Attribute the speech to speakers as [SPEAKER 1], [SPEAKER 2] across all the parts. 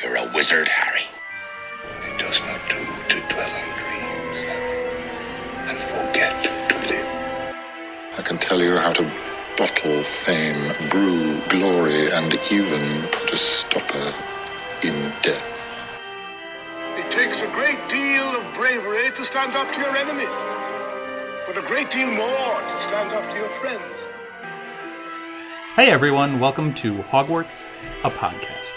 [SPEAKER 1] You're a wizard, Harry.
[SPEAKER 2] It does not do to dwell on dreams and forget to live. I can tell you how to bottle fame, brew glory, and even put a stopper in death.
[SPEAKER 3] It takes a great deal of bravery to stand up to your enemies, but a great deal more to stand up to your friends.
[SPEAKER 4] Hey everyone, welcome to Hogwarts, a podcast.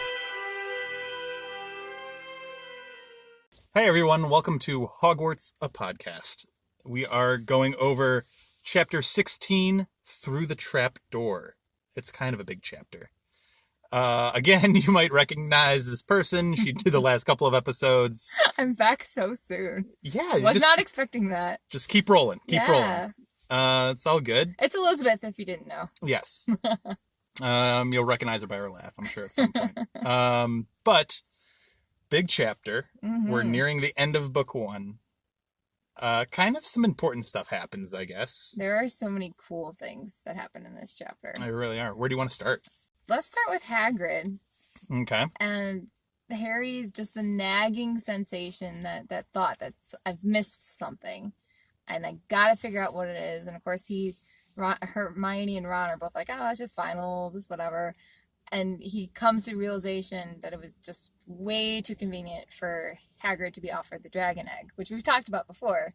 [SPEAKER 4] Hey everyone, welcome to Hogwarts, a podcast. We are going over chapter 16, Through the Trap Door. It's kind of a big chapter. Again, you might recognize this person. She did the last couple of episodes.
[SPEAKER 5] I'm back so soon.
[SPEAKER 4] Yeah.
[SPEAKER 5] Was not expecting that.
[SPEAKER 4] Just keep rolling. Keep rolling. It's all good.
[SPEAKER 5] It's Elizabeth, if you didn't know.
[SPEAKER 4] Yes. You'll recognize her by her laugh, I'm sure, at some point. But, big chapter. Mm-hmm. We're nearing the end of book one. Kind of some important stuff happens, I guess.
[SPEAKER 5] There are so many cool things that happen in this chapter.
[SPEAKER 4] There really are. Where do you want to start?
[SPEAKER 5] Let's start with Hagrid.
[SPEAKER 4] Okay.
[SPEAKER 5] And Harry's just the nagging sensation, that thought that I've missed something. And I gotta figure out what it is. And of course Hermione and Ron are both like, oh, it's just finals, it's whatever. And he comes to the realization that it was just way too convenient for Hagrid to be offered the dragon egg, which we've talked about before.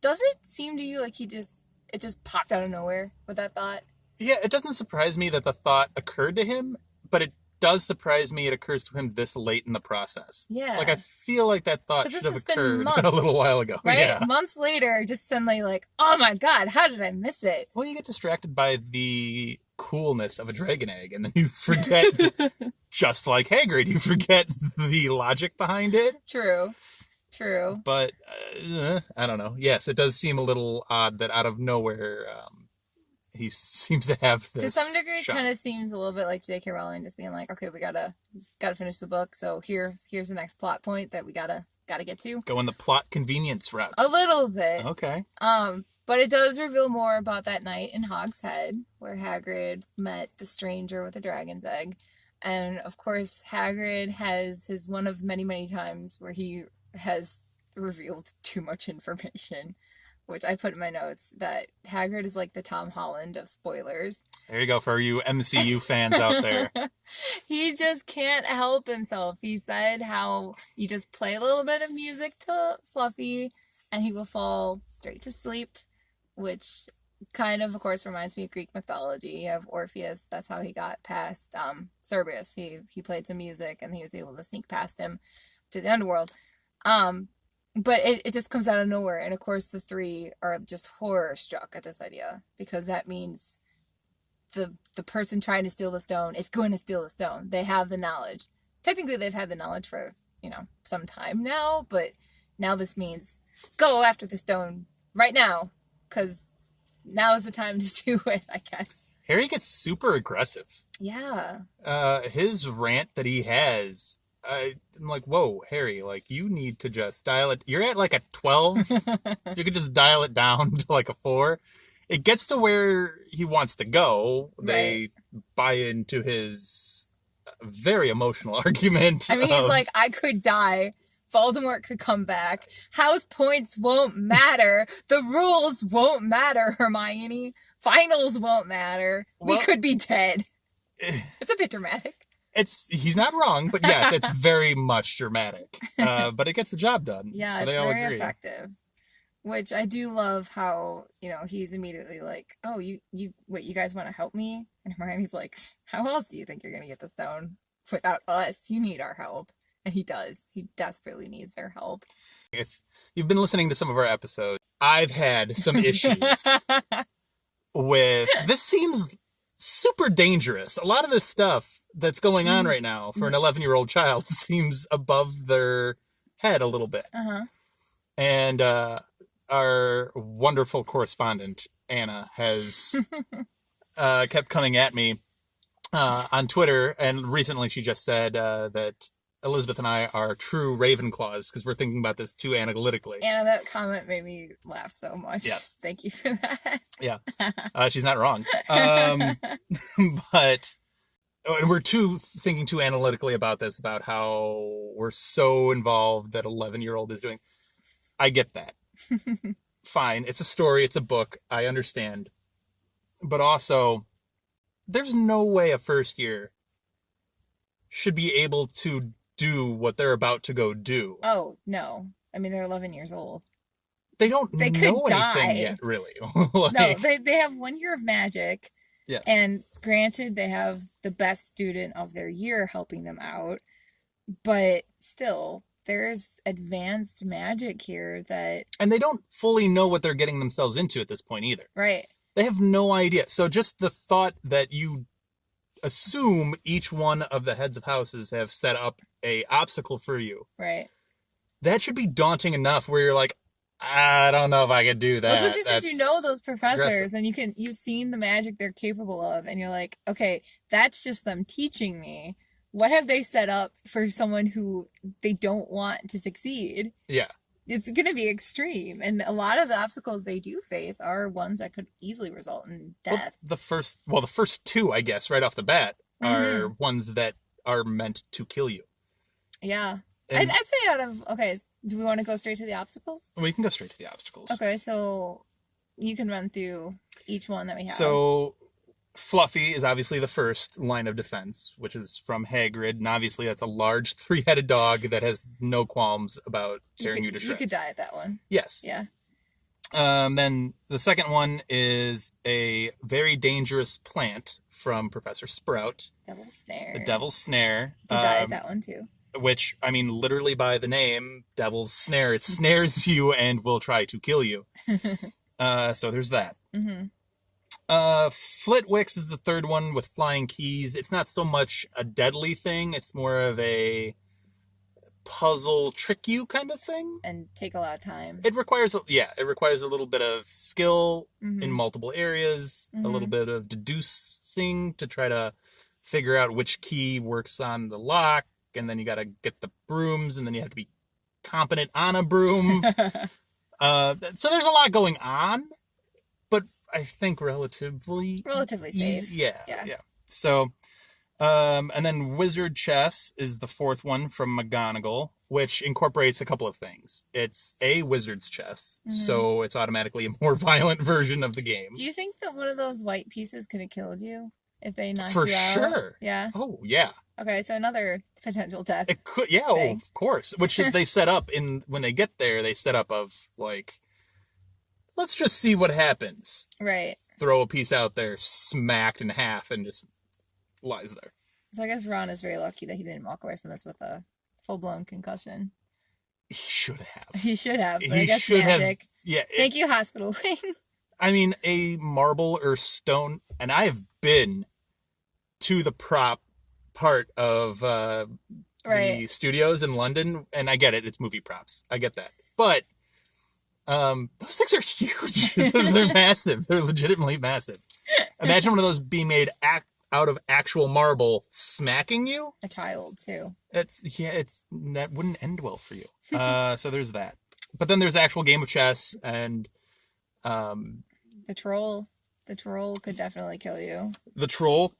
[SPEAKER 5] Does it seem to you like it just popped out of nowhere with that thought?
[SPEAKER 4] Yeah, it doesn't surprise me that the thought occurred to him, but it does surprise me it occurs to him this late in the process.
[SPEAKER 5] Yeah.
[SPEAKER 4] Like, I feel like that thought should have occurred a little while ago.
[SPEAKER 5] Right?
[SPEAKER 4] Yeah.
[SPEAKER 5] Months later, just suddenly like, oh my god, how did I miss it?
[SPEAKER 4] Well, you get distracted by the coolness of a dragon egg, and then you forget, just like Hagrid, you forget the logic behind it.
[SPEAKER 5] True.
[SPEAKER 4] But, I don't know. Yes, it does seem a little odd that out of nowhere, he seems to have this.
[SPEAKER 5] To some degree, it
[SPEAKER 4] shot.
[SPEAKER 5] kind of seems a little bit like J.K. Rowling just being like, okay, we gotta finish the book, so here's the next plot point that we gotta get to.
[SPEAKER 4] Go in the plot convenience route.
[SPEAKER 5] A little bit.
[SPEAKER 4] Okay.
[SPEAKER 5] But it does reveal more about that night in Hogshead, where Hagrid met the stranger with the dragon's egg. And, of course, Hagrid has his one of many, many times where he has revealed too much information, which I put in my notes, that Hagrid is like the Tom Holland of spoilers.
[SPEAKER 4] There you go, for you MCU fans out there.
[SPEAKER 5] He just can't help himself. He said how you just play a little bit of music to Fluffy, and he will fall straight to sleep, which kind of course, reminds me of Greek mythology. You have Orpheus, that's how he got past Cerberus. He played some music, and he was able to sneak past him to the underworld. But it just comes out of nowhere. And of course, the three are just horror struck at this idea, because that means the person trying to steal the stone is going to steal the stone. They have the knowledge. Technically, they've had the knowledge for, some time now, but now this means go after the stone right now, because now is the time to do it, I guess.
[SPEAKER 4] Harry gets super aggressive.
[SPEAKER 5] Yeah.
[SPEAKER 4] His rant that he has, I'm like, whoa, Harry, like, you need to just dial it. You're at like a 12. You could just dial it down to like a 4. It gets to where he wants to go.
[SPEAKER 5] Right.
[SPEAKER 4] They buy into his very emotional argument.
[SPEAKER 5] I mean, he's like, I could die. Voldemort could come back. House points won't matter. The rules won't matter, Hermione. Finals won't matter. We could be dead. It's a bit dramatic.
[SPEAKER 4] He's not wrong, but yes, it's very much dramatic. But it gets the job done.
[SPEAKER 5] Yeah,
[SPEAKER 4] so
[SPEAKER 5] it's
[SPEAKER 4] they all
[SPEAKER 5] very
[SPEAKER 4] agree.
[SPEAKER 5] effective. Which I do love how, he's immediately like, oh, you guys want to help me? And Hermione's like, how else do you think you're going to get the stone? Without us, you need our help. And he does. He desperately needs their help.
[SPEAKER 4] If you've been listening to some of our episodes, I've had some issues with... This seems super dangerous. A lot of this stuff that's going on right now for an 11-year-old child seems above their head a little bit.
[SPEAKER 5] Uh-huh.
[SPEAKER 4] And our wonderful correspondent, Anna, has kept coming at me on Twitter, and recently she just said that Elizabeth and I are true Ravenclaws because we're thinking about this too analytically.
[SPEAKER 5] Anna, that comment made me laugh so much.
[SPEAKER 4] Yes.
[SPEAKER 5] Thank you for that.
[SPEAKER 4] Yeah. She's not wrong. But and we're thinking too analytically about this, about how we're so involved that 11-year-old is doing. I get that. Fine. It's a story. It's a book. I understand. But also, there's no way a first year should be able to do what they're about to go do.
[SPEAKER 5] Oh, no. I mean, they're 11 years old.
[SPEAKER 4] They don't
[SPEAKER 5] They
[SPEAKER 4] know
[SPEAKER 5] could die.
[SPEAKER 4] anything yet, really.
[SPEAKER 5] No, they have 1 year of magic.
[SPEAKER 4] Yes.
[SPEAKER 5] And granted, they have the best student of their year helping them out. But still, there's advanced magic here that...
[SPEAKER 4] And they don't fully know what they're getting themselves into at this point either.
[SPEAKER 5] Right.
[SPEAKER 4] They have no idea. So just the thought that you assume each one of the heads of houses have set up a obstacle for you.
[SPEAKER 5] Right.
[SPEAKER 4] That should be daunting enough where you're like, I don't know if I could do that.
[SPEAKER 5] Especially since you know those professors
[SPEAKER 4] aggressive.
[SPEAKER 5] and you've seen the magic they're capable of, and you're like, okay, that's just them teaching me. What have they set up for someone who they don't want to succeed?
[SPEAKER 4] Yeah.
[SPEAKER 5] It's going to be extreme. And a lot of the obstacles they do face are ones that could easily result in death.
[SPEAKER 4] The first two, I guess, right off the bat, are ones that are meant to kill you.
[SPEAKER 5] Yeah.
[SPEAKER 4] And
[SPEAKER 5] I'd say okay, do we want to go straight to the obstacles?
[SPEAKER 4] we can go straight to the obstacles.
[SPEAKER 5] Okay, so you can run through each one that we have.
[SPEAKER 4] So Fluffy is obviously the first line of defense, which is from Hagrid, and obviously that's a large 3-headed dog that has no qualms about tearing you to shreds.
[SPEAKER 5] You could die at that one.
[SPEAKER 4] Yes.
[SPEAKER 5] Yeah.
[SPEAKER 4] Then the second one is a very dangerous plant from Professor Sprout.
[SPEAKER 5] Devil's Snare.
[SPEAKER 4] The Devil's Snare.
[SPEAKER 5] You could die at that one too.
[SPEAKER 4] Which, I mean, literally by the name, Devil's Snare, it snares you and will try to kill you. So there's that.
[SPEAKER 5] Mm-hmm.
[SPEAKER 4] Flitwicks is the third one with flying keys. It's not so much a deadly thing. It's more of a puzzle trick you kind of thing.
[SPEAKER 5] And take a lot of time.
[SPEAKER 4] It requires a little bit of skill in multiple areas, a little bit of deducing to try to figure out which key works on the lock, and then you got to get the brooms, and then you have to be competent on a broom. So there's a lot going on, but I think relatively
[SPEAKER 5] safe.
[SPEAKER 4] Yeah. So, and then Wizard Chess is the fourth one from McGonagall, which incorporates a couple of things. It's a wizard's chess, so it's automatically a more violent version of the game.
[SPEAKER 5] Do you think that one of those white pieces could have killed you if they knocked
[SPEAKER 4] For
[SPEAKER 5] you out?
[SPEAKER 4] sure.
[SPEAKER 5] Yeah.
[SPEAKER 4] Oh, yeah.
[SPEAKER 5] Okay, so another potential death.
[SPEAKER 4] It could, yeah,
[SPEAKER 5] thing.
[SPEAKER 4] of course. Which they set up when they get there, they set up of, like, let's just see what happens.
[SPEAKER 5] Right.
[SPEAKER 4] Throw a piece out there, smacked in half, and just lies there.
[SPEAKER 5] So I guess Ron is very lucky that he didn't walk away from this with a full-blown concussion.
[SPEAKER 4] He should have.
[SPEAKER 5] He should have, but I
[SPEAKER 4] He
[SPEAKER 5] guess
[SPEAKER 4] should
[SPEAKER 5] magic.
[SPEAKER 4] have. Yeah.
[SPEAKER 5] Thank you, Hospital Wing.
[SPEAKER 4] I mean, a marble or stone, and I have been to the prop part of the studios in London, and I get it, it's movie props. I get that. But those things are huge. They're massive. They're legitimately massive. Imagine one of those being made out of actual marble smacking you.
[SPEAKER 5] A child, too.
[SPEAKER 4] That wouldn't end well for you. So there's that. But then there's the actual game of chess, and
[SPEAKER 5] the troll could definitely kill you.
[SPEAKER 4] The troll,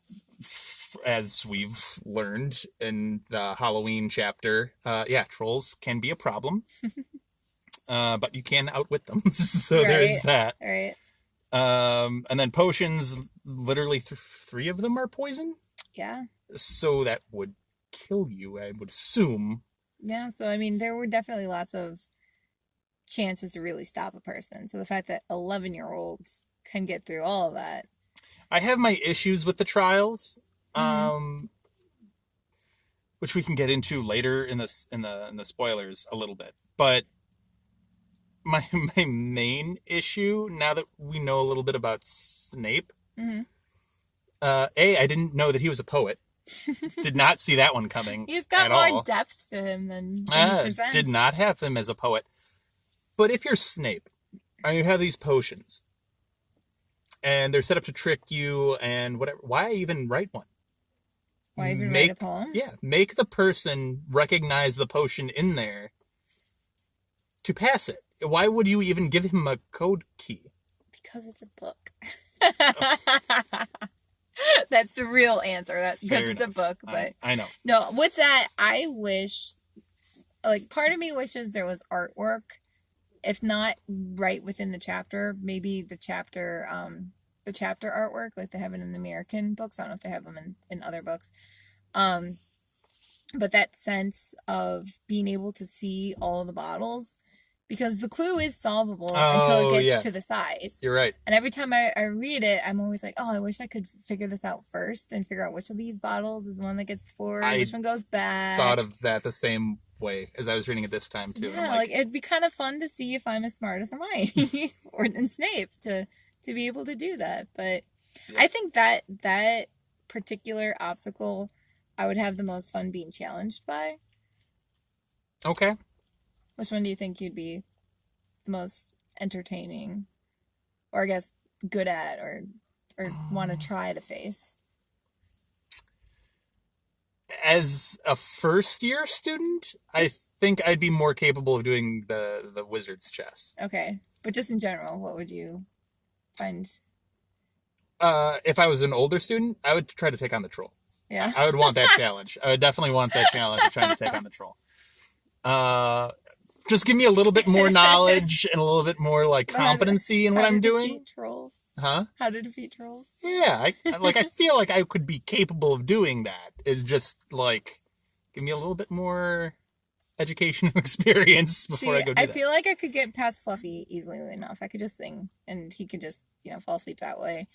[SPEAKER 4] as we've learned in the Halloween chapter, trolls can be a problem. But you can outwit them. So there's that.
[SPEAKER 5] Right.
[SPEAKER 4] And then potions, literally 3 of them are poison.
[SPEAKER 5] Yeah.
[SPEAKER 4] So that would kill you, I would assume.
[SPEAKER 5] Yeah, so I mean, there were definitely lots of chances to really stop a person. So the fact that 11-year-olds can get through all of that.
[SPEAKER 4] I have my issues with the trials, which we can get into later in the spoilers a little bit. But my main issue, now that we know a little bit about Snape, I didn't know that he was a poet. Did not see that one coming.
[SPEAKER 5] He's got
[SPEAKER 4] more
[SPEAKER 5] all. Depth to him than he presents.
[SPEAKER 4] Did not have him as a poet. But if you're Snape, and you have these potions, and they're set up to trick you, and whatever, why even write one?
[SPEAKER 5] Why even write a poem?
[SPEAKER 4] Yeah, make the person recognize the potion in there to pass it. Why would you even give him a code key?
[SPEAKER 5] Because it's a book. That's the real answer. That's because it's a book. But
[SPEAKER 4] I know.
[SPEAKER 5] No, with that, I wish, like, part of me wishes there was artwork, if not right within the chapter, maybe the chapter artwork, like they have it in the American books. I don't know if they have them in other books. But that sense of being able to see all the bottles, because the clue is solvable until it gets to the size.
[SPEAKER 4] You're right.
[SPEAKER 5] And every time I read it, I'm always like, oh, I wish I could figure this out first and figure out which of these bottles is the one that gets forward, which one goes back.
[SPEAKER 4] Thought of that the same way as I was reading it this time too.
[SPEAKER 5] Yeah, like it'd be kind of fun to see if I'm as smart as Hermione or than Snape to be able to do that. But I think that particular obstacle I would have the most fun being challenged by.
[SPEAKER 4] Okay.
[SPEAKER 5] Which one do you think you'd be the most entertaining, or I guess good at, or want to try to face?
[SPEAKER 4] As a first-year student, I think I'd be more capable of doing the wizard's chess.
[SPEAKER 5] Okay. But just in general, what would you find?
[SPEAKER 4] If I was an older student, I would try to take on the troll.
[SPEAKER 5] Yeah.
[SPEAKER 4] I would want that challenge. I would definitely want that challenge of trying to take on the troll. Just give me a little bit more knowledge and a little bit more like competency in what I'm doing.
[SPEAKER 5] How to defeat trolls?
[SPEAKER 4] Huh?
[SPEAKER 5] How to defeat trolls?
[SPEAKER 4] Yeah, I feel like I could be capable of doing that. It's just like, give me a little bit more education and experience before I go do that.
[SPEAKER 5] I feel like I could get past Fluffy easily enough. I could just sing and he could just, fall asleep that way.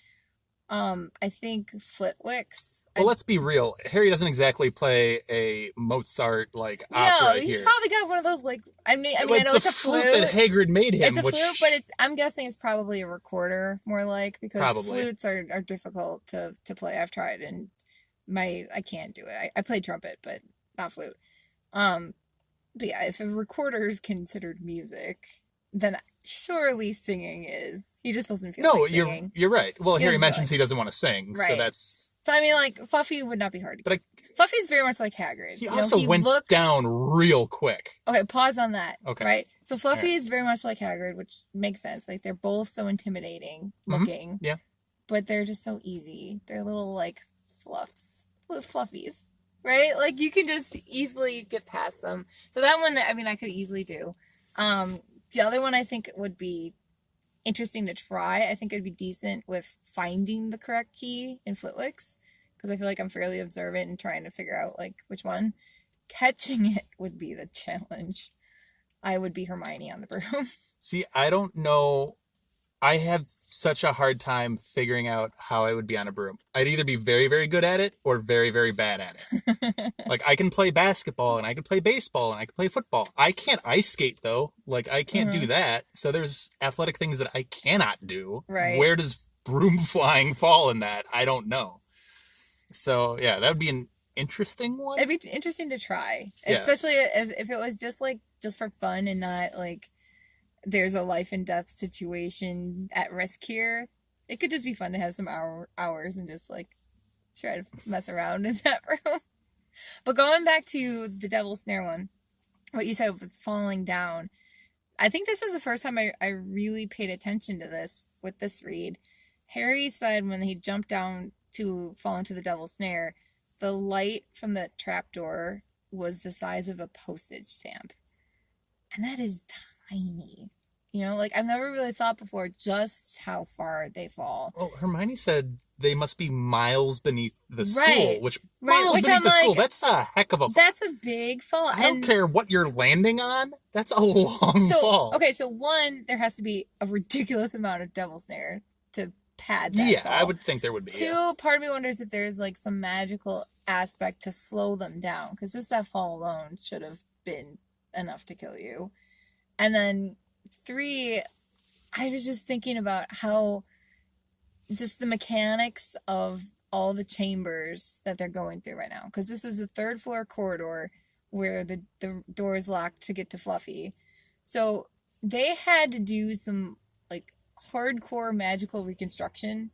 [SPEAKER 5] I think Flitwick's.
[SPEAKER 4] Well, let's be real. Harry doesn't exactly play a Mozart opera here.
[SPEAKER 5] He's probably got one of those I know
[SPEAKER 4] it's a flute that Hagrid made him.
[SPEAKER 5] It's a flute, but I'm guessing it's probably a recorder more because flutes are difficult to play. I've tried and I can't do it. I play trumpet, but not flute. But yeah, if a recorder is considered music, then surely singing is. He just doesn't feel like singing.
[SPEAKER 4] You're right. Well, Harry mentions he doesn't want to sing, right. So that's...
[SPEAKER 5] So, I mean, Fluffy would not be hard to get. Fluffy's very much like Hagrid.
[SPEAKER 4] He also went down real quick.
[SPEAKER 5] Okay, pause on that.
[SPEAKER 4] Okay.
[SPEAKER 5] Right? So, Fluffy is very much like Hagrid, which makes sense. They're both so intimidating looking.
[SPEAKER 4] Mm-hmm. Yeah.
[SPEAKER 5] But they're just so easy. They're little, fluffs. Little fluffies. Right? You can just easily get past them. So, that one, I could easily do. The other one I think would be interesting to try. I think it'd be decent with finding the correct key in Flitwick's, because I feel like I'm fairly observant and trying to figure out which one. Catching it would be the challenge. I would be Hermione on the broom.
[SPEAKER 4] See, I don't know. I have such a hard time figuring out how I would be on a broom. I'd either be very, very good at it or very, very bad at it. I can play basketball and I can play baseball and I can play football. I can't ice skate though. I can't do that. So there's athletic things that I cannot do.
[SPEAKER 5] Right.
[SPEAKER 4] Where does broom flying fall in that? I don't know. So yeah, that would be an interesting one.
[SPEAKER 5] It'd be interesting to try,
[SPEAKER 4] yeah.
[SPEAKER 5] Especially if it was just for fun and not there's a life and death situation at risk here. It could just be fun to have some hours and just try to mess around in that room. But going back to the Devil's Snare one, what you said with falling down, I think this is the first time I really paid attention to this with this read. Harry said when he jumped down to fall into the Devil's Snare, the light from the trapdoor was the size of a postage stamp. And that is tiny. I've never really thought before just how far they fall.
[SPEAKER 4] Well, Hermione said they must be miles beneath the school, which beneath the school, that's a heck of a fall.
[SPEAKER 5] That's a big fall.
[SPEAKER 4] I don't care what you're landing on. That's a long fall.
[SPEAKER 5] Okay, so one, there has to be a ridiculous amount of Devil's Snare to pad that fall.
[SPEAKER 4] I would think there would be.
[SPEAKER 5] Two, part of me wonders if there's some magical aspect to slow them down, because just that fall alone should have been enough to kill you. And then 3, I was just thinking about how just the mechanics of all the chambers that they're going through right now. Because this is the 3rd floor corridor where the door is locked to get to Fluffy. So they had to do some hardcore magical reconstruction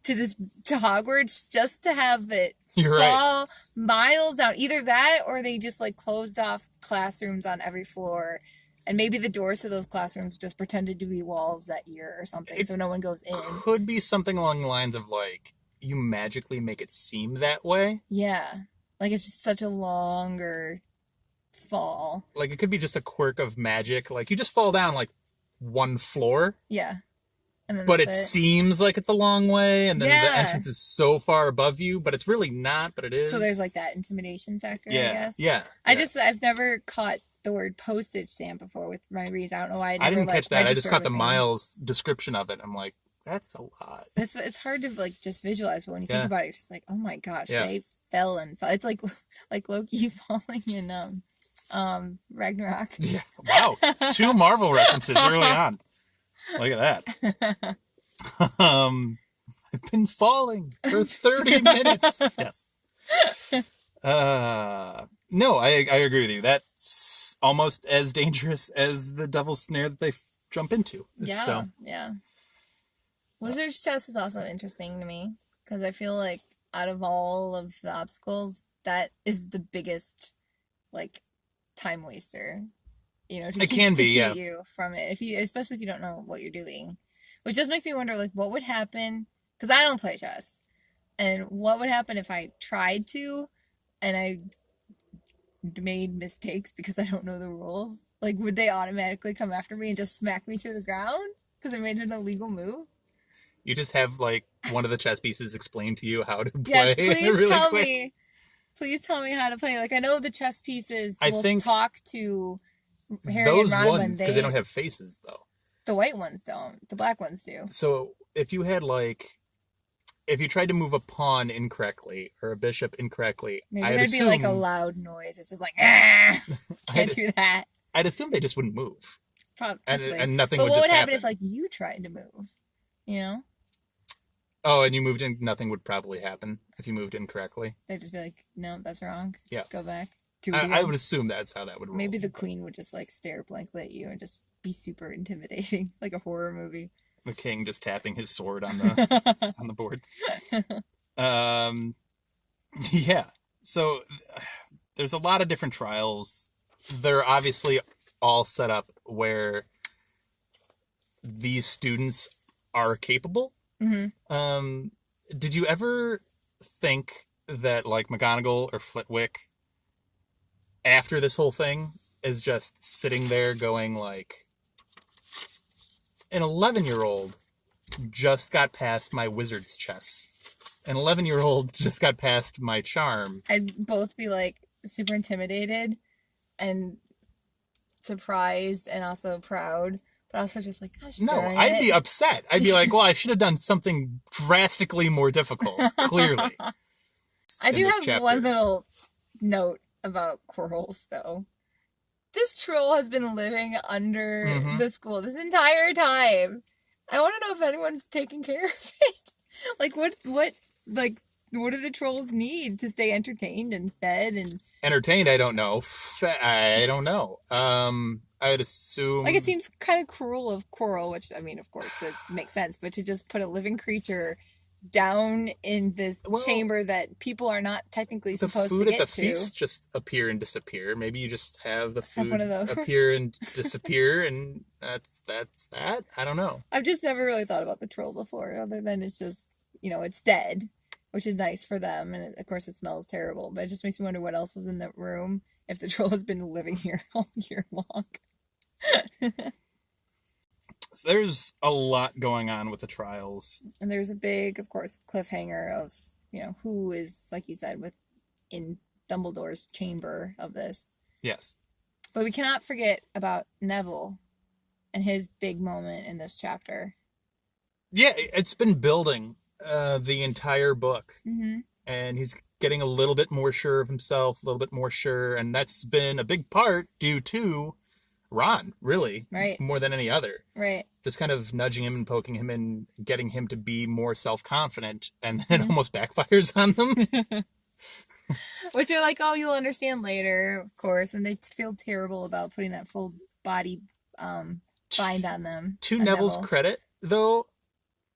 [SPEAKER 5] to Hogwarts just to have it fall miles down. Either that or they just closed off classrooms on every floor. And maybe the doors to those classrooms just pretended to be walls that year or something, so no one goes in.
[SPEAKER 4] Could be something along the lines of, you magically make it seem that way.
[SPEAKER 5] Yeah. Like, it's just such a longer fall.
[SPEAKER 4] Like, it could be just a quirk of magic. Like, you just fall down, like, one floor.
[SPEAKER 5] Yeah. And then
[SPEAKER 4] But it
[SPEAKER 5] that's
[SPEAKER 4] seems like it's a long way, and then the
[SPEAKER 5] Yeah.
[SPEAKER 4] entrance is so far above you, but it's really not, but it is.
[SPEAKER 5] So there's, like, that intimidation factor, I
[SPEAKER 4] Yeah,
[SPEAKER 5] guess.
[SPEAKER 4] yeah.
[SPEAKER 5] I've never caught the word postage stamp before with my reads. I don't know why
[SPEAKER 4] I didn't catch that. I just caught the
[SPEAKER 5] registered with me.
[SPEAKER 4] Miles description of it. I'm like, that's a lot.
[SPEAKER 5] It's hard to, like, just visualize, but when you think about it, it's just like, oh my gosh,
[SPEAKER 4] Yeah.
[SPEAKER 5] they fell and fell. It's like Loki falling in Ragnarok.
[SPEAKER 4] Yeah. Wow. 2 Marvel references early on. Look at that. I've been falling for 30 minutes. Yes. No, I agree with you. That's almost as dangerous as the devil's snare that they jump into.
[SPEAKER 5] Yeah,
[SPEAKER 4] So,
[SPEAKER 5] yeah. Wizard's Chess is also interesting to me because I feel like out of all of the obstacles, that is the biggest, like, time waster. You know, to
[SPEAKER 4] It can be,
[SPEAKER 5] keep
[SPEAKER 4] yeah.
[SPEAKER 5] you from it, especially if you don't know what you're doing, which does make me wonder, like, what would happen? Because I don't play chess, and what would happen if I tried to, and I made mistakes because I don't know the rules? Like, would they automatically come after me and just smack me to the ground because I made an illegal move?
[SPEAKER 4] you just have, like, one of the chess pieces explain to you how to play.
[SPEAKER 5] Yes, please
[SPEAKER 4] really
[SPEAKER 5] tell
[SPEAKER 4] quick.
[SPEAKER 5] me. Please tell me how to play. Like, I know the chess pieces
[SPEAKER 4] I
[SPEAKER 5] will
[SPEAKER 4] think
[SPEAKER 5] talk to Harry
[SPEAKER 4] Those
[SPEAKER 5] and Ron when
[SPEAKER 4] ones, because they don't have faces, though.
[SPEAKER 5] The white ones don't. The black ones do.
[SPEAKER 4] So if you had, like, if you tried to move a pawn incorrectly or a bishop incorrectly,
[SPEAKER 5] Maybe
[SPEAKER 4] I'd
[SPEAKER 5] there'd
[SPEAKER 4] assume,
[SPEAKER 5] be like a loud noise. It's just like, ah, can't do that.
[SPEAKER 4] I'd assume they just wouldn't move.
[SPEAKER 5] Probably.
[SPEAKER 4] And nothing
[SPEAKER 5] but
[SPEAKER 4] would
[SPEAKER 5] what
[SPEAKER 4] just
[SPEAKER 5] would happen
[SPEAKER 4] happen.
[SPEAKER 5] if, like, you tried to move? You know?
[SPEAKER 4] Oh, and you moved in, nothing would probably happen if you moved incorrectly.
[SPEAKER 5] They'd just be like, no, that's wrong.
[SPEAKER 4] Yeah.
[SPEAKER 5] Go back.
[SPEAKER 4] I would assume that's how that would roll.
[SPEAKER 5] Maybe the queen would just, like, stare blankly at you and just be super intimidating, like a horror movie.
[SPEAKER 4] The king just tapping his sword on the on the board. Yeah. So there's a lot of different trials. They're obviously all set up where these students are capable.
[SPEAKER 5] Mm-hmm.
[SPEAKER 4] Did you ever think that, like, McGonagall or Flitwick, after this whole thing, is just sitting there going, like, an 11-year-old just got past my wizard's chess. An 11-year-old just got past my charm.
[SPEAKER 5] I'd both be, like, super intimidated and surprised and also proud, but also just like, gosh,
[SPEAKER 4] No,
[SPEAKER 5] darn
[SPEAKER 4] I'd
[SPEAKER 5] it.
[SPEAKER 4] be upset. I'd be like, well, I should have done something drastically more difficult, clearly.
[SPEAKER 5] I
[SPEAKER 4] in
[SPEAKER 5] do
[SPEAKER 4] this
[SPEAKER 5] have
[SPEAKER 4] chapter.
[SPEAKER 5] one little note about Quirrells, though. This troll has been living under
[SPEAKER 4] Mhm.
[SPEAKER 5] the school this entire time. I want to know if anyone's taking care of it. Like, what do the trolls need to stay entertained and fed and...
[SPEAKER 4] Entertained, I don't know. I don't know. I would assume...
[SPEAKER 5] Like, it seems kind of cruel of Quirrell, which, I mean, of course, it makes sense, but to just put a living creature down in this chamber that people are not technically
[SPEAKER 4] the
[SPEAKER 5] supposed to
[SPEAKER 4] food
[SPEAKER 5] get
[SPEAKER 4] at the
[SPEAKER 5] to.
[SPEAKER 4] feast just appear and disappear. Maybe you just have the food
[SPEAKER 5] one of those.
[SPEAKER 4] appear and disappear, and that's that. I don't know.
[SPEAKER 5] I've just never really thought about the troll before, other than it's just, it's dead, which is nice for them, and of course it smells terrible, but it just makes me wonder what else was in that room if the troll has been living here all year long.
[SPEAKER 4] So there's a lot going on with the trials.
[SPEAKER 5] And there's a big, of course, cliffhanger of, who is, like you said, in Dumbledore's chamber of this.
[SPEAKER 4] Yes.
[SPEAKER 5] But we cannot forget about Neville and his big moment in this chapter.
[SPEAKER 4] Yeah, it's been building the entire book.
[SPEAKER 5] Mm-hmm.
[SPEAKER 4] And he's getting a little bit more sure of himself, a little bit more sure, and that's been a big part due to Ron, really.
[SPEAKER 5] Right.
[SPEAKER 4] More than any other.
[SPEAKER 5] Right.
[SPEAKER 4] Just kind of nudging him and poking him and getting him to be more self-confident, and then it almost backfires on them.
[SPEAKER 5] Which they're like, oh, you'll understand later, of course, and they feel terrible about putting that full body bind on them.
[SPEAKER 4] To
[SPEAKER 5] on
[SPEAKER 4] Neville's
[SPEAKER 5] Neville.
[SPEAKER 4] credit, though,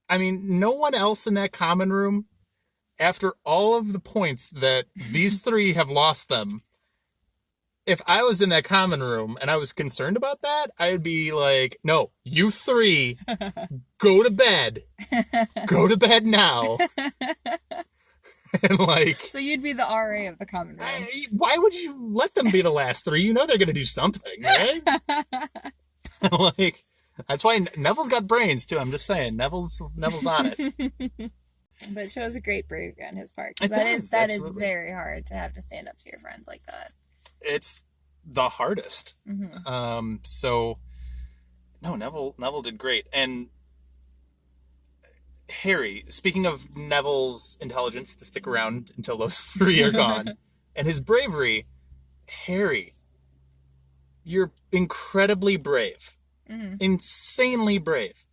[SPEAKER 4] I mean, no one else in that common room, after all of the points that these three have lost them, if I was in that common room and I was concerned about that, I'd be like, no, you three, go to bed. Go to bed now. And like...
[SPEAKER 5] So you'd be the RA of the common room.
[SPEAKER 4] Why would you let them be the last three? You know they're going to do something, right? Like, that's why Neville's got brains, too. I'm just saying. Neville's on it.
[SPEAKER 5] But it shows a great bravery on his part.
[SPEAKER 4] It
[SPEAKER 5] Because
[SPEAKER 4] does,
[SPEAKER 5] that is very hard to have to stand up to your friends like that.
[SPEAKER 4] It's the hardest.
[SPEAKER 5] Mm-hmm.
[SPEAKER 4] So, no, Neville did great. And Harry, speaking of Neville's intelligence to stick around until those three are gone, and his bravery, Harry, you're incredibly brave.
[SPEAKER 5] Mm-hmm.
[SPEAKER 4] Insanely brave.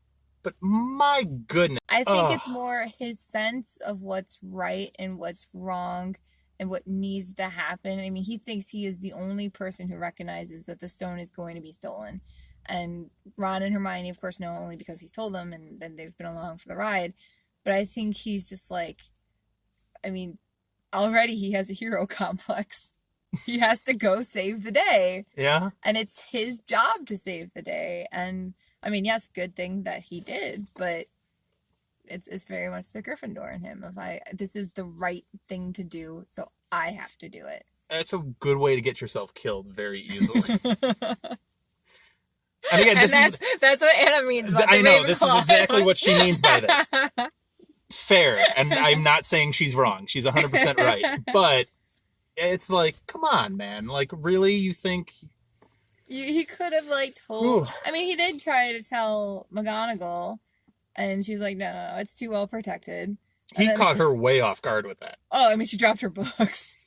[SPEAKER 4] But my goodness.
[SPEAKER 5] I think it's more his sense of what's right and what's wrong and what needs to happen. I mean, he thinks he is the only person who recognizes that the stone is going to be stolen. And Ron and Hermione, of course, know only because he's told them, and then they've been along for the ride. But I think he's just like, I mean, already he has a hero complex. He has to go save the day.
[SPEAKER 4] Yeah.
[SPEAKER 5] And it's his job to save the day. And, I mean, yes, good thing that he did, but it's very much the Gryffindor in him. This is the right thing to do, so I have to do it.
[SPEAKER 4] That's a good way to get yourself killed very easily. And again,
[SPEAKER 5] that's what Anna means by the
[SPEAKER 4] I know,
[SPEAKER 5] Ravenclaw.
[SPEAKER 4] this is exactly what she means by this. Fair, and I'm not saying she's wrong. She's 100% right. But it's like, come on, man. Like, really, you think...
[SPEAKER 5] He could have, like, told... I mean, he did try to tell McGonagall, and she was like, no, it's too well protected.
[SPEAKER 4] He caught her way off guard with that.
[SPEAKER 5] Oh, I mean, she dropped her books.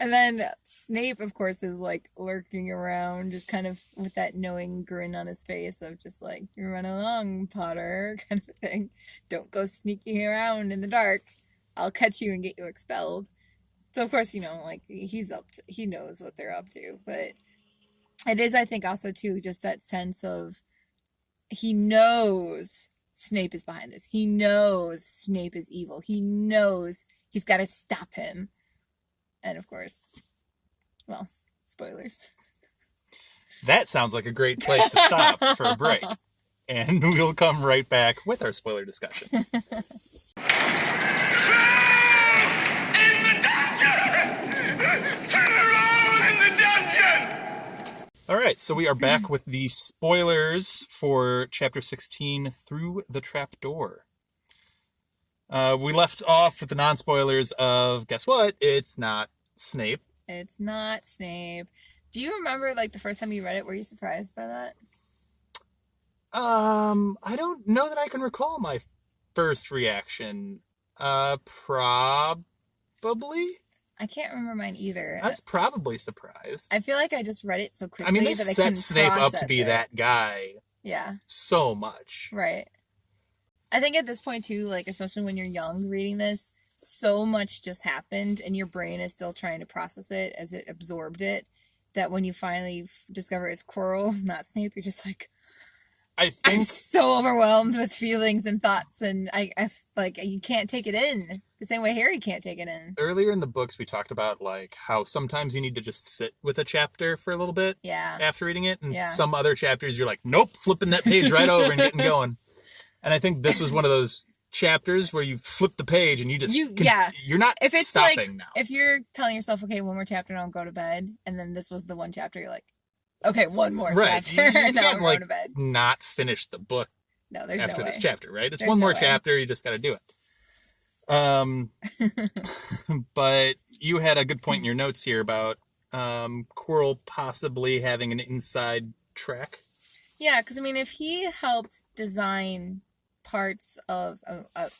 [SPEAKER 5] And then Snape, of course, is, like, lurking around, just kind of with that knowing grin on his face of just, like, you run along, Potter, kind of thing. Don't go sneaking around in the dark. I'll catch you and get you expelled. So, of course, you know, like, he knows what they're up to. But it is, I think, also, too, just that sense of he knows Snape is behind this. He knows Snape is evil. He knows he's got to stop him. And, of course, well, spoilers.
[SPEAKER 4] That sounds like a great place to stop for a break. And we'll come right back with our spoiler discussion.
[SPEAKER 3] In the dungeon! Turn around in the dungeon!
[SPEAKER 4] All right, so we are back with the spoilers for Chapter 16, Through the Trapdoor. We left off with the non-spoilers of, guess what? It's not Snape.
[SPEAKER 5] It's not Snape. Do you remember, like, the first time you read it, were you surprised by that?
[SPEAKER 4] I don't know that I can recall my first reaction. Probably?
[SPEAKER 5] I can't remember mine either.
[SPEAKER 4] I was probably surprised.
[SPEAKER 5] I feel like I just read it so quickly.
[SPEAKER 4] I mean, they
[SPEAKER 5] that I
[SPEAKER 4] set
[SPEAKER 5] couldn't
[SPEAKER 4] Snape up to
[SPEAKER 5] process
[SPEAKER 4] be
[SPEAKER 5] it.
[SPEAKER 4] that guy
[SPEAKER 5] Yeah.
[SPEAKER 4] so much.
[SPEAKER 5] Right. I think at this point, too, like, especially when you're young reading this, so much just happened, and your brain is still trying to process it as it absorbed it, that when you finally discover it's Quirrell, not Snape, you're just like,
[SPEAKER 4] I think
[SPEAKER 5] I'm so overwhelmed with feelings and thoughts, and I like, you can't take it in. The same way Harry can't take it in.
[SPEAKER 4] earlier in the books we talked about, like, how sometimes you need to just sit with a chapter for a little bit
[SPEAKER 5] Yeah.
[SPEAKER 4] after reading it, and
[SPEAKER 5] Yeah.
[SPEAKER 4] some other chapters you're like, nope, flipping that page right over and getting going. And I think this was one of those chapters where you flip the page and you just you're not
[SPEAKER 5] If it's
[SPEAKER 4] stopping
[SPEAKER 5] like,
[SPEAKER 4] now.
[SPEAKER 5] if you're telling yourself, okay, one more chapter and I'll go to bed, and then this was the one chapter, you're like, okay, one more
[SPEAKER 4] Right.
[SPEAKER 5] chapter,
[SPEAKER 4] You
[SPEAKER 5] and now I'm
[SPEAKER 4] can't,
[SPEAKER 5] going
[SPEAKER 4] like,
[SPEAKER 5] to bed.
[SPEAKER 4] not finish the book
[SPEAKER 5] No, there's
[SPEAKER 4] after
[SPEAKER 5] no way.
[SPEAKER 4] this chapter, right? It's
[SPEAKER 5] There's
[SPEAKER 4] one
[SPEAKER 5] no
[SPEAKER 4] more
[SPEAKER 5] way.
[SPEAKER 4] chapter, you just got to do it. But you had a good point in your notes here about Quirrell possibly having an inside track.
[SPEAKER 5] Yeah, because, I mean, if he helped design parts of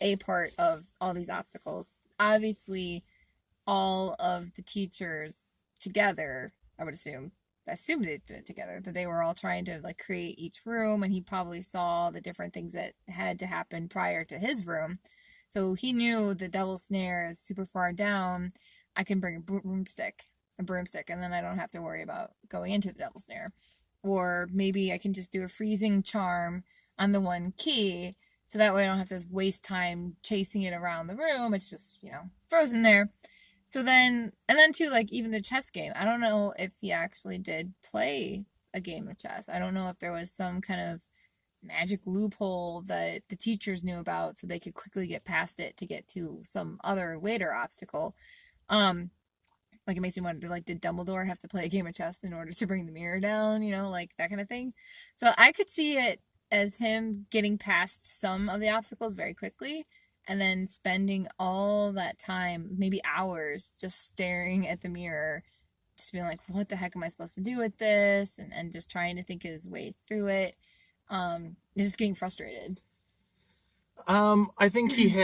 [SPEAKER 5] a part of all these obstacles, obviously all of the teachers together, I would assume they did it together, that they were all trying to, like, create each room, and he probably saw the different things that had to happen prior to his room. So he knew the Devil's Snare is super far down. I can bring a broomstick, and then I don't have to worry about going into the Devil's Snare. Or maybe I can just do a freezing charm on the one key, so that way I don't have to waste time chasing it around the room. It's just, frozen there. So then, and then too, like, even the chess game. I don't know if he actually did play a game of chess. I don't know if there was some kind of magic loophole that the teachers knew about so they could quickly get past it to get to some other later obstacle. Like, it makes me wonder, like, did Dumbledore have to play a game of chess in order to bring the mirror down, you know, like, that kind of thing? So I could see it as him getting past some of the obstacles very quickly and then spending all that time, maybe hours, just staring at the mirror, just being like, what the heck am I supposed to do with this? And just trying to think his way through it. Just getting frustrated.
[SPEAKER 4] I think he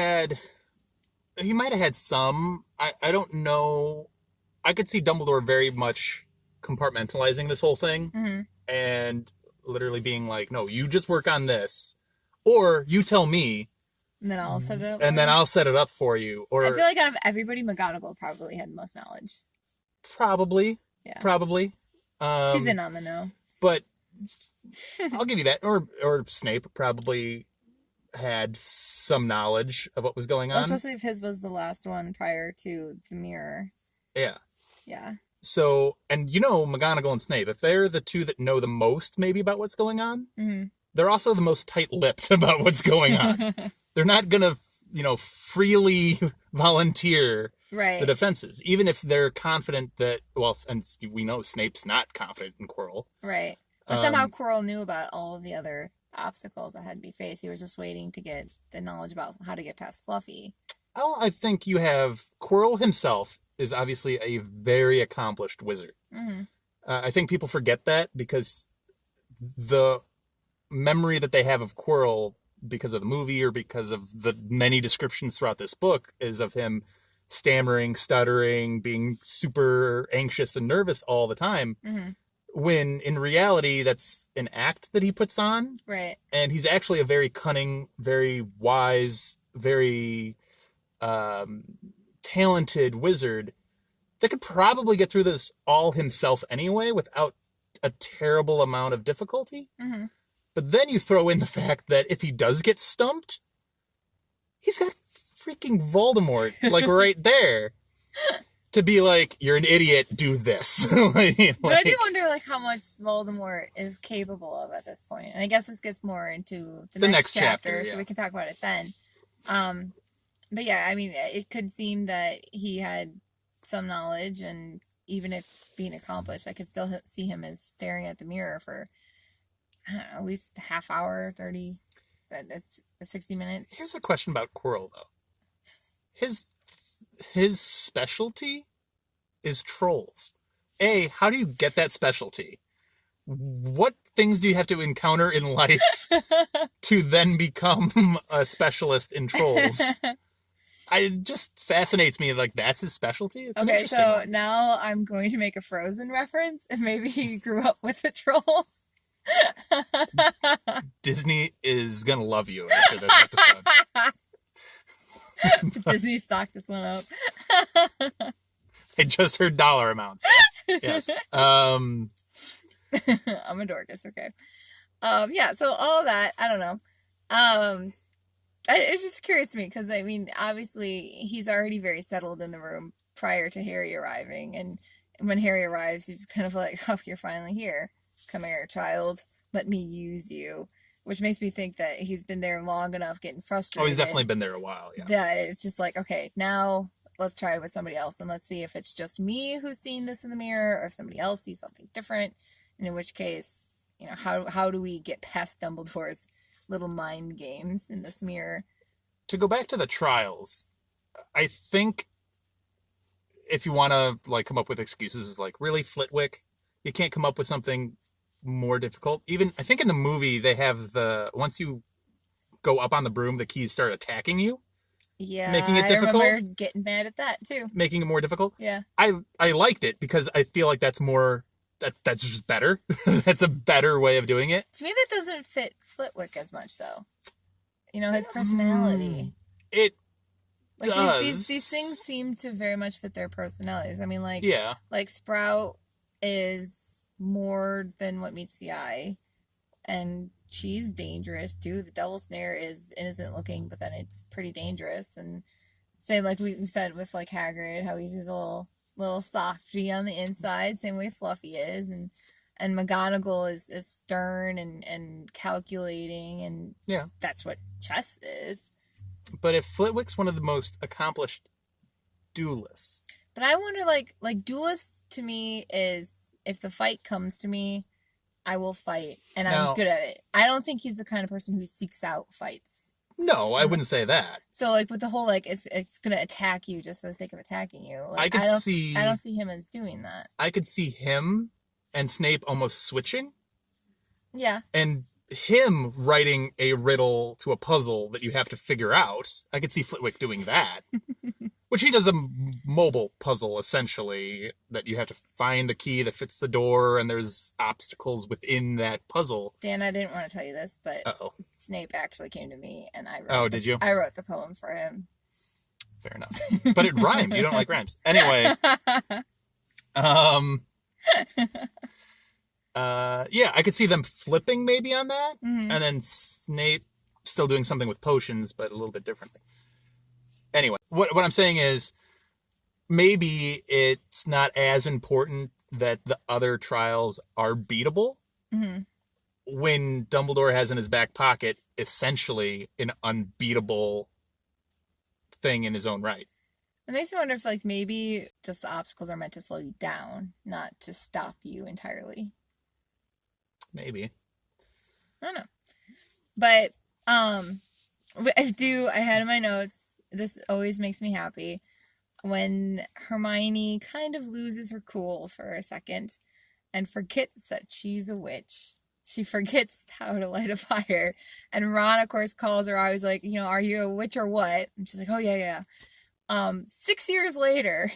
[SPEAKER 4] might have had some, I don't know. I could see Dumbledore very much compartmentalizing this whole thing and literally being like, no, you just work on this, or you tell me.
[SPEAKER 5] And then I'll set it up.
[SPEAKER 4] And then I'll set it up for you. Or
[SPEAKER 5] I feel like out of everybody, McGonagall probably had the most knowledge.
[SPEAKER 4] Probably.
[SPEAKER 5] Yeah.
[SPEAKER 4] Probably.
[SPEAKER 5] She's in on the know.
[SPEAKER 4] But I'll give you that. Or Snape probably had some knowledge of what was going on.
[SPEAKER 5] Well, especially if his was the last one prior to the mirror.
[SPEAKER 4] Yeah.
[SPEAKER 5] Yeah.
[SPEAKER 4] So, and you know, McGonagall and Snape, if they're the two that know the most maybe about what's going on, they're also the most tight-lipped about what's going on. They're not going to, freely volunteer the defenses, even if they're confident that, well, and we know Snape's not confident in Quirrell.
[SPEAKER 5] Right. But somehow Quirrell knew about all of the other obstacles that had to be faced. He was just waiting to get the knowledge about how to get past Fluffy.
[SPEAKER 4] Well, I think you have Quirrell himself is obviously a very accomplished wizard. I think people forget that because the memory that they have of Quirrell because of the movie or because of the many descriptions throughout this book is of him stammering, stuttering, being super anxious and nervous all the time. When in reality, that's an act that he puts on.
[SPEAKER 5] Right.
[SPEAKER 4] And he's actually a very cunning, very wise, very talented wizard that could probably get through this all himself anyway without a terrible amount of difficulty. But then you throw in the fact that if he does get stumped, he's got freaking Voldemort, like, right there. To be like, you're an idiot, do this. But
[SPEAKER 5] I do wonder, like, how much Voldemort is capable of at this point. And I guess this gets more into the next chapter, so we can talk about it then. But yeah, I mean, it could seem that he had some knowledge, and even if being accomplished, I could still see him as staring at the mirror for, I don't know, at least a half hour, 30, that's 60 minutes.
[SPEAKER 4] Here's a question about Quirrell, though. His specialty is trolls. A, how do you get that specialty? What things do you have to encounter in life to then become a specialist in trolls? It just fascinates me, like, that's his specialty? It's an interesting one.
[SPEAKER 5] Now I'm going to make a Frozen reference, and maybe he grew up with the trolls.
[SPEAKER 4] Disney is going to love you after this episode.
[SPEAKER 5] Disney stock just went up.
[SPEAKER 4] I just heard dollar amounts. Yes.
[SPEAKER 5] I'm a dork. It's okay. Yeah, so all that, I don't know. It's just curious to me because, I mean, obviously he's already very settled in the room prior to Harry arriving. And when Harry arrives, he's just kind of like, oh, you're finally here. Come here, child. Let me use you. Which makes me think that he's been there long enough getting frustrated.
[SPEAKER 4] Oh, he's definitely been there a while, yeah.
[SPEAKER 5] That it's just like, okay, now let's try it with somebody else. And let's see if it's just me who's seeing this in the mirror or if somebody else sees something different. And in which case, how do we get past Dumbledore's little mind games in this mirror?
[SPEAKER 4] To go back to the trials, I think if you want to, like, come up with excuses, like, really, Flitwick, you can't come up with something more difficult. Even, I think in the movie, they have once you go up on the broom, the keys start attacking you.
[SPEAKER 5] Yeah,
[SPEAKER 4] making it difficult.
[SPEAKER 5] I remember getting mad at that, too.
[SPEAKER 4] Making it more difficult.
[SPEAKER 5] Yeah.
[SPEAKER 4] I liked it because I feel like that's just better. That's a better way of doing it.
[SPEAKER 5] To me, that doesn't fit Flitwick as much, though. His personality.
[SPEAKER 4] It
[SPEAKER 5] like
[SPEAKER 4] does.
[SPEAKER 5] These things seem to very much fit their personalities. I mean, like,
[SPEAKER 4] yeah.
[SPEAKER 5] Like, Sprout is more than what meets the eye, and she's dangerous too. The Devil Snare is innocent looking, but then it's pretty dangerous. And Say, like we said with, like, Hagrid, how he's just a little softy on the inside, same way Fluffy is, and McGonagall is stern and calculating, and
[SPEAKER 4] Yeah.
[SPEAKER 5] that's what chess is.
[SPEAKER 4] But if Flitwick's one of the most accomplished duelists...
[SPEAKER 5] But I wonder, like duelist to me is, if the fight comes to me, I will fight, and I'm good at it. I don't think he's the kind of person who seeks out fights.
[SPEAKER 4] No, I wouldn't say that.
[SPEAKER 5] So, like, with the whole, like, it's gonna attack you just for the sake of attacking you. Like, I don't see him as doing that.
[SPEAKER 4] I could see him and Snape almost switching.
[SPEAKER 5] Yeah.
[SPEAKER 4] And him writing a riddle to a puzzle that you have to figure out. I could see Flitwick doing that. Which he does a mobile puzzle, essentially, that you have to find the key that fits the door, and there's obstacles within that puzzle.
[SPEAKER 5] Dan, I didn't want to tell you this, but Snape actually came to me, and I wrote
[SPEAKER 4] did you?
[SPEAKER 5] I wrote the poem for him.
[SPEAKER 4] Fair enough. But it rhymed. You don't like rhymes. Anyway. Yeah, I could see them flipping maybe on that, and then Snape still doing something with potions, but a little bit differently. Anyway, what I'm saying is, maybe it's not as important that the other trials are beatable when Dumbledore has in his back pocket essentially an unbeatable thing in his own right.
[SPEAKER 5] It makes me wonder if, like, maybe just the obstacles are meant to slow you down, not to stop you entirely.
[SPEAKER 4] Maybe.
[SPEAKER 5] I don't know. But I had in my notes, this always makes me happy, when Hermione kind of loses her cool for a second and forgets that she's a witch. She forgets how to light a fire. And Ron, of course, calls her. I was like, are you a witch or what? And she's like, oh, yeah. 6 years later,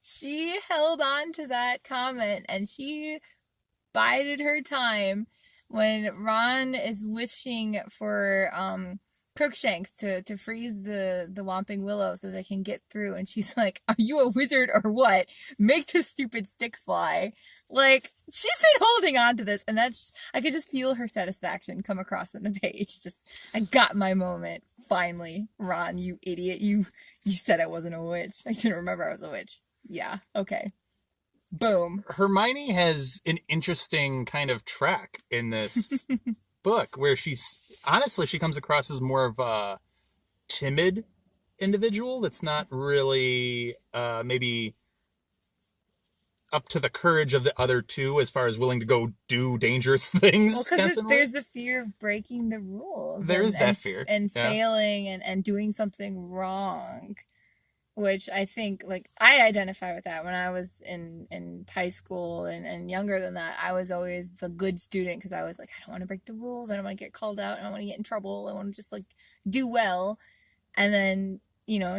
[SPEAKER 5] she held on to that comment, and she bided her time when Ron is wishing for Crookshanks to freeze the Whomping Willow so they can get through, and she's like, are you a wizard or what? Make this stupid stick fly. Like, she's been holding on to this, and I could just feel her satisfaction come across on the page. Just, I got my moment. Finally, Ron, you idiot. You said I wasn't a witch. I didn't remember I was a witch. Yeah, okay. Boom.
[SPEAKER 4] Hermione has an interesting kind of track in this book where she comes across as more of a timid individual that's not really maybe up to the courage of the other two as far as willing to go do dangerous things.
[SPEAKER 5] Well, because there's the fear of breaking the rules.
[SPEAKER 4] There is that fear.
[SPEAKER 5] And failing and doing something wrong. Which I think, like, I identify with that. When I was in high school and younger than that, I was always the good student because I was like, I don't want to break the rules. I don't want to get called out. I don't want to get in trouble. I want to just, like, do well. And then,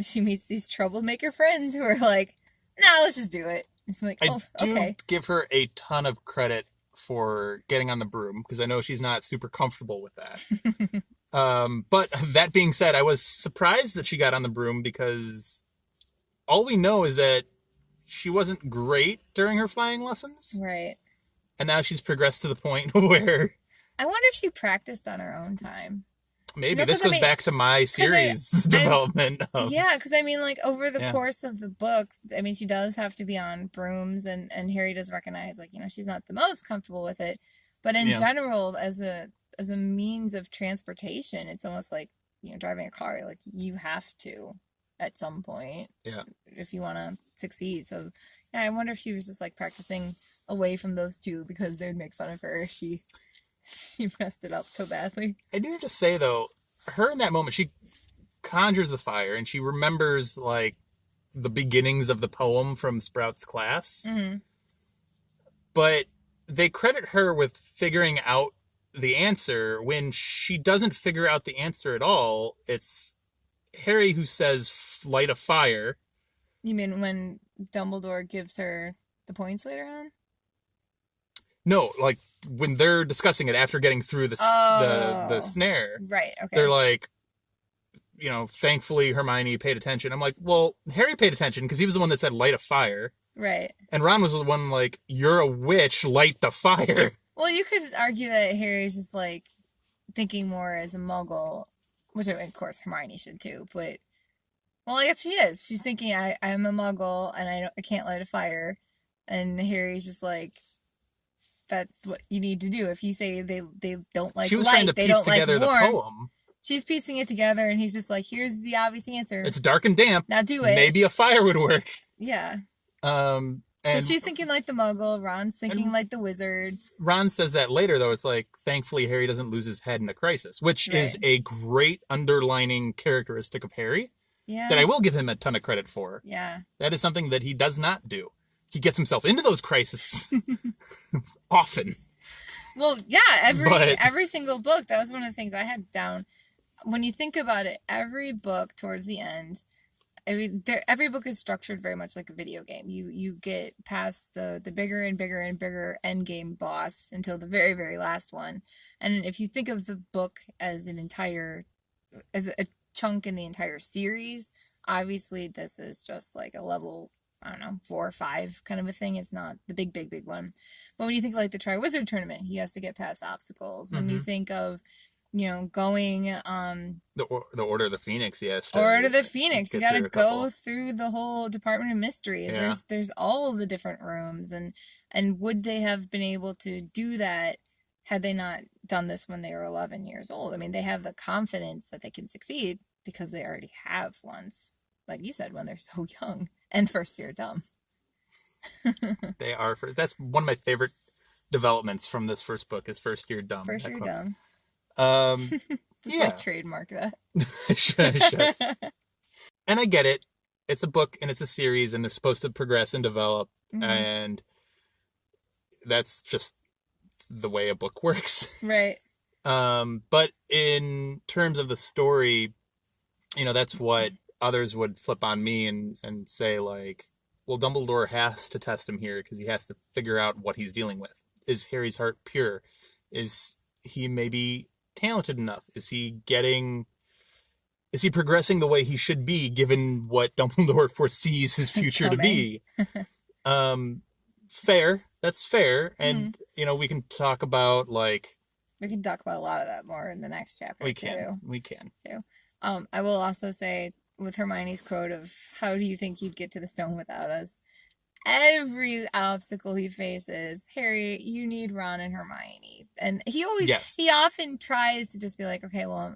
[SPEAKER 5] she meets these troublemaker friends who are like, nah, let's just do it. It's like,
[SPEAKER 4] I do give her a ton of credit for getting on the broom because I know she's not super comfortable with that. But that being said, I was surprised that she got on the broom because all we know is that she wasn't great during her flying lessons.
[SPEAKER 5] Right.
[SPEAKER 4] And now she's progressed to the point where...
[SPEAKER 5] I wonder if she practiced on her own time.
[SPEAKER 4] Maybe. This goes back to my series development.
[SPEAKER 5] Yeah, because, like, over the course of the book, she does have to be on brooms, and Harry does recognize, like, she's not the most comfortable with it. But in general, as a means of transportation, it's almost like, driving a car, like, you have to at some point if you want to succeed. So I wonder if she was just, like, practicing away from those two because they would make fun of her if she messed it up so badly.
[SPEAKER 4] I do have to say, though, her in that moment, she conjures the fire and she remembers, like, the beginnings of the poem from Sprout's class.
[SPEAKER 5] Mm-hmm.
[SPEAKER 4] But they credit her with figuring out the answer when she doesn't figure out the answer at all. It's Harry who says, light a fire.
[SPEAKER 5] You mean when Dumbledore gives her the points later on?
[SPEAKER 4] No, like, when they're discussing it after getting through the snare.
[SPEAKER 5] Right, okay.
[SPEAKER 4] They're like, thankfully Hermione paid attention. I'm like, well, Harry paid attention because he was the one that said light a fire.
[SPEAKER 5] Right.
[SPEAKER 4] And Ron was the one like, you're a witch, light the fire.
[SPEAKER 5] Well, you could argue that Harry's just, like, thinking more as a muggle, which, of course, Hermione should too, but Well, I guess she is. She's thinking, I'm a muggle, and I can't light a fire. And Harry's just like, that's what you need to do. If you say they don't like
[SPEAKER 4] She was trying to
[SPEAKER 5] light, they
[SPEAKER 4] piece
[SPEAKER 5] don't like
[SPEAKER 4] together the
[SPEAKER 5] warmth.
[SPEAKER 4] poem.
[SPEAKER 5] She's piecing it together, and he's just like, here's the obvious answer.
[SPEAKER 4] It's dark and damp.
[SPEAKER 5] Now do it.
[SPEAKER 4] Maybe a fire would work.
[SPEAKER 5] Yeah. So
[SPEAKER 4] And
[SPEAKER 5] she's thinking like the muggle, Ron's thinking like the wizard.
[SPEAKER 4] Ron says that later, though. It's like, thankfully, Harry doesn't lose his head in a crisis, which is a great underlining characteristic of Harry
[SPEAKER 5] Yeah.
[SPEAKER 4] that I will give him a ton of credit for.
[SPEAKER 5] Yeah.
[SPEAKER 4] That is something that he does not do. He gets himself into those crises often.
[SPEAKER 5] Well, yeah, every single book, that was one of the things I had down. When you think about it, every book towards the end, every book is structured very much like a video game. You get past the bigger and bigger and bigger end game boss until the very, very last one. And if you think of the book as as a chunk in the entire series, obviously this is just like a level, I don't know, 4 or 5 kind of a thing. It's not the big one. But when you think of like the Triwizard Tournament, he has to get past obstacles. When you think of, going
[SPEAKER 4] The Order of the Phoenix, yes.
[SPEAKER 5] Order of the Phoenix, you got to go
[SPEAKER 4] couple.
[SPEAKER 5] through the whole Department of Mysteries.
[SPEAKER 4] Yeah.
[SPEAKER 5] There's all of the different rooms, and would they have been able to do that had they not done this when they were 11 years old? I mean, they have the confidence that they can succeed because they already have once, like you said, when they're so young and first year dumb.
[SPEAKER 4] They are. That's one of my favorite developments from this first book is first year dumb.
[SPEAKER 5] First year dumb. Just
[SPEAKER 4] Yeah.
[SPEAKER 5] like trademark that.
[SPEAKER 4] Sure. And I get it. It's a book and it's a series and they're supposed to progress and develop.
[SPEAKER 5] Mm-hmm.
[SPEAKER 4] And that's just the way a book works.
[SPEAKER 5] Right.
[SPEAKER 4] But in terms of the story, that's what others would flip on me and say, like, well, Dumbledore has to test him here because he has to figure out what he's dealing with. Is Harry's heart pure? Is he maybe talented enough? Is he progressing the way he should be given what Dumbledore foresees his future to be? Fair. That's fair. And, we can talk about, like...
[SPEAKER 5] We can talk about a lot of that more in the next chapter,
[SPEAKER 4] We can.
[SPEAKER 5] Too. I will also say, with Hermione's quote of, how do you think you'd get to the stone without us? Every obstacle he faces, Harry, you need Ron and Hermione. And he often tries to just be like, okay, well,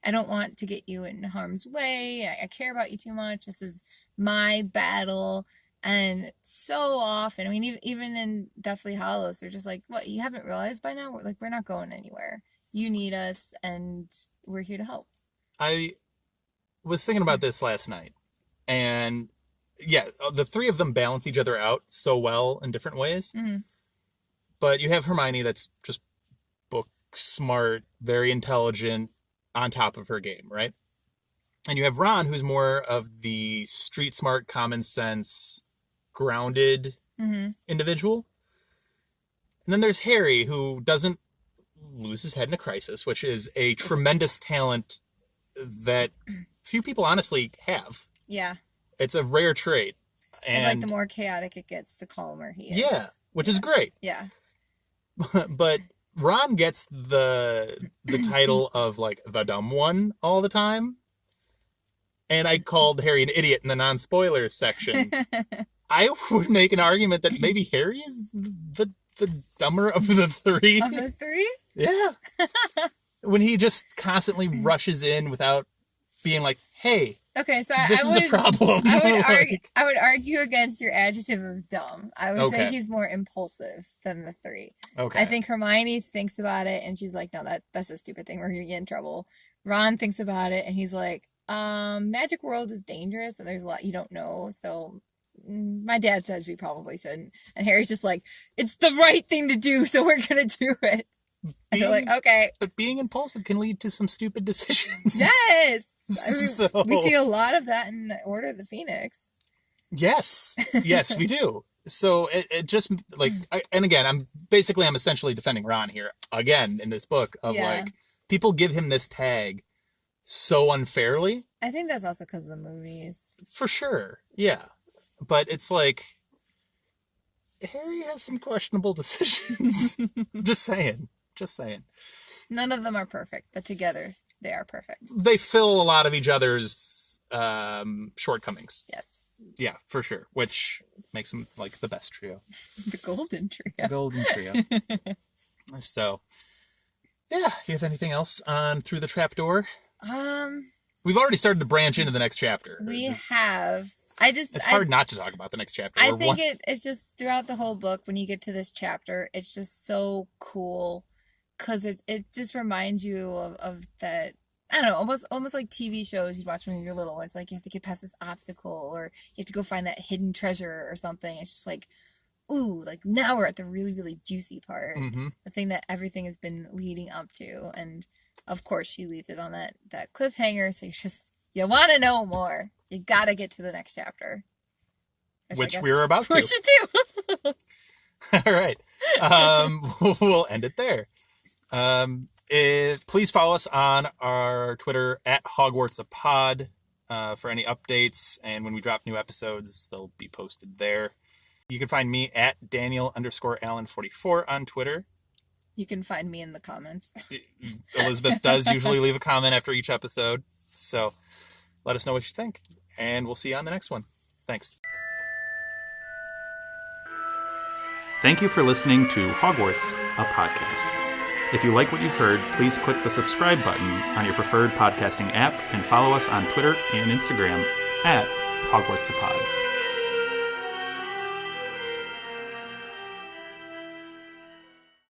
[SPEAKER 5] I don't want to get you in harm's way. I care about you too much. This is my battle. And so often, I mean, even in Deathly Hallows, they're just like, what, you haven't realized by now? We're not going anywhere. You need us, and we're here to help.
[SPEAKER 4] I was thinking about this last night, and yeah, the three of them balance each other out so well in different ways. Mm-hmm. But you have Hermione that's just book smart, very intelligent, on top of her game, right? And you have Ron, who's more of the street smart, common sense, grounded individual. And then there's Harry, who doesn't lose his head in a crisis, which is a tremendous talent that few people honestly have.
[SPEAKER 5] Yeah.
[SPEAKER 4] It's a rare trait. And
[SPEAKER 5] it's like the more chaotic it gets, the calmer he is.
[SPEAKER 4] Yeah, which is great.
[SPEAKER 5] Yeah.
[SPEAKER 4] But Ron gets the title of, like, the dumb one all the time. And I called Harry an idiot in the non-spoilers section. I would make an argument that maybe Harry is the dumber of the three.
[SPEAKER 5] Of the three?
[SPEAKER 4] Yeah. When he just constantly rushes in without being like, hey,
[SPEAKER 5] okay, so
[SPEAKER 4] this is a problem.
[SPEAKER 5] I would argue against your adjective of dumb. I would say
[SPEAKER 4] Okay.
[SPEAKER 5] he's more impulsive than the three.
[SPEAKER 4] Okay.
[SPEAKER 5] I think Hermione thinks about it and she's like, no, that's a stupid thing. We're going to get in trouble. Ron thinks about it and he's like, magic world is dangerous and there's a lot you don't know, so my dad says we probably shouldn't. And Harry's just like, it's the right thing to do, so we're going to do it. And they're like, okay.
[SPEAKER 4] But being impulsive can lead to some stupid decisions.
[SPEAKER 5] Yes! I mean, we
[SPEAKER 4] So-
[SPEAKER 5] see a lot of that in Order of the Phoenix.
[SPEAKER 4] Yes. Yes, we do. So it just, like, and again, I'm essentially defending Ron here, again, in this book, of like, people give him this tag so unfairly.
[SPEAKER 5] I think that's also because of the movies.
[SPEAKER 4] For sure. Yeah. But it's like, Harry has some questionable decisions. Just saying.
[SPEAKER 5] None of them are perfect, but together They are perfect.
[SPEAKER 4] They fill a lot of each other's shortcomings.
[SPEAKER 5] Yes.
[SPEAKER 4] Yeah, for sure. Which makes them like the best trio.
[SPEAKER 5] The golden trio.
[SPEAKER 4] Golden trio. So, yeah. You have anything else on Through the Trapdoor? We've already started to branch into the next chapter.
[SPEAKER 5] We have.
[SPEAKER 4] It's hard not to talk about the next chapter.
[SPEAKER 5] I think it's just throughout the whole book, when you get to this chapter, it's just so cool because it just reminds you of that. I don't know, almost like TV shows you'd watch when you're little. It's like you have to get past this obstacle, or you have to go find that hidden treasure or something. It's just like, ooh, like now we're at the really, really juicy part.
[SPEAKER 4] Mm-hmm.
[SPEAKER 5] The thing that everything has been leading up to. And of course, she leaves it on that cliffhanger. So you want to know more. You got to get to the next chapter.
[SPEAKER 4] Which we're about to.
[SPEAKER 5] We should do.
[SPEAKER 4] All right. We'll end it there. Please follow us on our Twitter at HogwartsAPod for any updates. And when we drop new episodes, they'll be posted there. You can find me at Daniel_Allen44 on Twitter.
[SPEAKER 5] You can find me in the comments.
[SPEAKER 4] Elizabeth does usually leave a comment after each episode. So let us know what you think. And we'll see you on the next one. Thanks. Thank you for listening to Hogwarts, a podcast. If you like what you've heard, please click the subscribe button on your preferred podcasting app and follow us on Twitter and Instagram at HogwartsAPod.